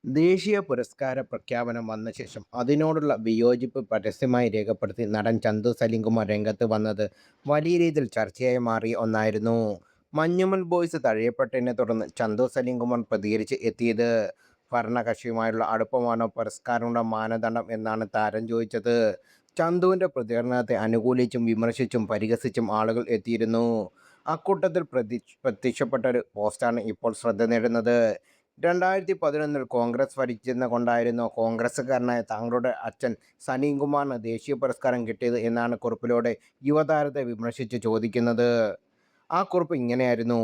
ദേശീയ പുരസ്കാര പ്രഖ്യാപനം വന്ന ശേഷം അതിനോടുള്ള വിയോജിപ്പ് പരസ്യമായി രേഖപ്പെടുത്തി നടൻ ചന്തു സലിംകുമാർ രംഗത്ത് വന്നത് വലിയ രീതിയിൽ ചർച്ചയായി മാറിയ ഒന്നായിരുന്നു. മഞ്ഞുമൽ ബോയ്സ് തഴയപ്പെട്ടതിനെ തുടർന്ന് ചന്തു സലിംകുമാർ പ്രതികരിച്ച് എത്തിയത് ഭരണകക്ഷിയുമായുള്ള അടുപ്പമാണോ പുരസ്കാരങ്ങളുടെ മാനദണ്ഡം എന്നാണ് താരം ചോദിച്ചത്. ചന്തുവിൻ്റെ പ്രതികരണത്തെ അനുകൂലിച്ചും വിമർശിച്ചും പരിഹസിച്ചും ആളുകൾ എത്തിയിരുന്നു. അക്കൂട്ടത്തിൽ പ്രത്യക്ഷപ്പെട്ട ഒരു പോസ്റ്റാണ് ഇപ്പോൾ ശ്രദ്ധ നേടുന്നത്. 2011 കോൺഗ്രസ് ഭരിച്ചിരുന്ന കൊണ്ടായിരുന്നു കോൺഗ്രസ്സുകാരനായ താങ്കളുടെ അച്ഛൻ സലീംകുമാറിന് ദേശീയ പുരസ്കാരം കിട്ടിയത് എന്നാണ് കുറിപ്പിലൂടെ യുവതാരത്തെ വിമർശിച്ച് ചോദിക്കുന്നത്. ആ കുറിപ്പ് ഇങ്ങനെയായിരുന്നു: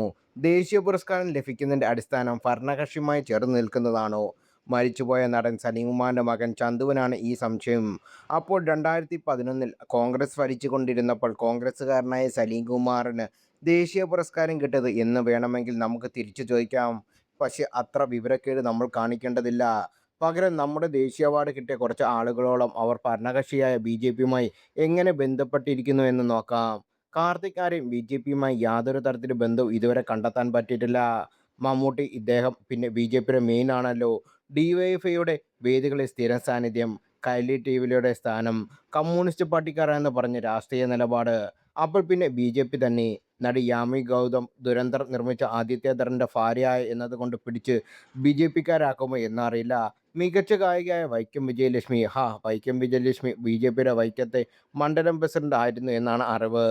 ദേശീയ പുരസ്കാരം ലഭിക്കുന്നതിൻ്റെ അടിസ്ഥാനം ഭരണകക്ഷിയുമായി ചേർന്ന് നിൽക്കുന്നതാണോ? മരിച്ചുപോയ നടൻ സലീംകുമാറിൻ്റെ മകൻ ചന്തുവിനാണ് ഈ സംശയം. അപ്പോൾ 2011 കോൺഗ്രസ് ഭരിച്ചുകൊണ്ടിരുന്നപ്പോൾ കോൺഗ്രസ്സുകാരനായ സലീംകുമാറിന് ദേശീയ പുരസ്കാരം കിട്ടിയത് എന്ന് വേണമെങ്കിൽ നമുക്ക് തിരിച്ചു ചോദിക്കാം. പക്ഷേ അത്ര വിവരക്കേട് നമ്മൾ കാണിക്കേണ്ടതില്ല. പകരം നമ്മുടെ ദേശീയ അവാർഡ് കിട്ടിയ കുറച്ച് ആളുകളോളം അവർ ഭരണകക്ഷിയായ ബി.ജെ.പിയുമായി എങ്ങനെ ബന്ധപ്പെട്ടിരിക്കുന്നു എന്ന് നോക്കാം. കാർത്തിക് ആര്യൻ ബി.ജെ.പിയുമായി യാതൊരു തരത്തിലും ബന്ധവും ഇതുവരെ കണ്ടെത്താൻ പറ്റിയിട്ടില്ല. മമ്മൂട്ടി ഇദ്ദേഹം പിന്നെ ബി.ജെ.പിയുടെ മെയിൻ ആണല്ലോ. ഡിവൈഎഫ്ഐയുടെ വേദികളിൽ സ്ഥിരം സാന്നിധ്യം, കൈലി ടിവിയുടെ സ്ഥാനം, കമ്മ്യൂണിസ്റ്റ് പാർട്ടിക്കാരാണെന്ന് പറഞ്ഞ് രാഷ്ട്രീയ നിലപാട്. അപ്പോൾ പിന്നെ ബി.ജെ.പി തന്നെ. നടി യാമി ഗൗതം ദുരന്തർ നിർമ്മിച്ച ആദിത്യധറിൻ്റെ ഭാര്യയായ എന്നതുകൊണ്ട് പിടിച്ച് ബി.ജെ.പിക്കാരാക്കുമോ എന്നറിയില്ല. മികച്ച ഗായികയായ വൈക്കം വിജയലക്ഷ്മി, വൈക്കം വിജയലക്ഷ്മി ബി.ജെ.പിയുടെ വൈക്കത്തെ മണ്ഡലം പ്രസിഡന്റ് ആയിരുന്നു എന്നാണ് അറിവ്.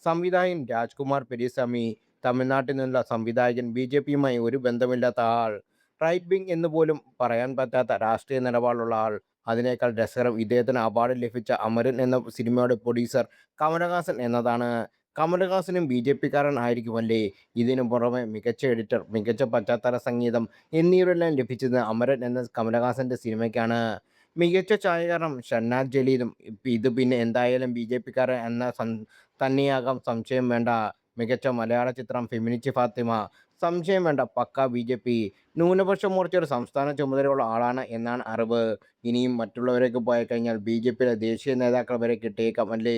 സംവിധായകൻ രാജ്കുമാർ പെരിയസ്വാമി, തമിഴ്നാട്ടിൽ നിന്നുള്ള സംവിധായകൻ, ബി.ജെ.പിയുമായി ഒരു ബന്ധമില്ലാത്ത ആൾ, റൈറ്റ് വിങ് എന്ന് പോലും പറയാൻ പറ്റാത്ത രാഷ്ട്രീയ നിലപാടുള്ള ആൾ. അതിനേക്കാൾ രസകരം ഇദ്ദേഹത്തിന് അവാർഡ് ലഭിച്ച അമരൻ എന്ന സിനിമയുടെ പ്രൊഡ്യൂസർ കമലഹാസൻ എന്നതാണ്. കമലഹാസനും ബി.ജെ.പിക്കാരൻ ആയിരിക്കുമല്ലേ? ഇതിനു പുറമെ മികച്ച എഡിറ്റർ, മികച്ച പശ്ചാത്തല സംഗീതം എന്നിവയെല്ലാം ലഭിച്ചത് അമരൻ എന്ന കമലഹാസന്റെ സിനിമയ്ക്കാണ്. മികച്ച ഛായാഗ്രഹണം ഷഹനാസ് ജലീലും. ഇത് പിന്നെ എന്തായാലും ബി.ജെ.പിക്കാരൻ തന്നെയാകാം, സംശയം വേണ്ട. മികച്ച മലയാള ചിത്രം ഫെമിനിച്ചി ഫാത്തിമ, സംശയം വേണ്ട, പക്കാ ബി.ജെ.പി. ന്യൂനപക്ഷ മോർച്ചയുടെ സംസ്ഥാന ചുമതലയുള്ള ആളാണ് എന്നാണ് അറിവ്. ഇനിയും മറ്റുള്ളവരേക്ക് പോയി കഴിഞ്ഞാൽ ബി.ജെ.പിയിലെ ദേശീയ നേതാക്കൾ വരെ കിട്ടിയേക്കാം അല്ലേ?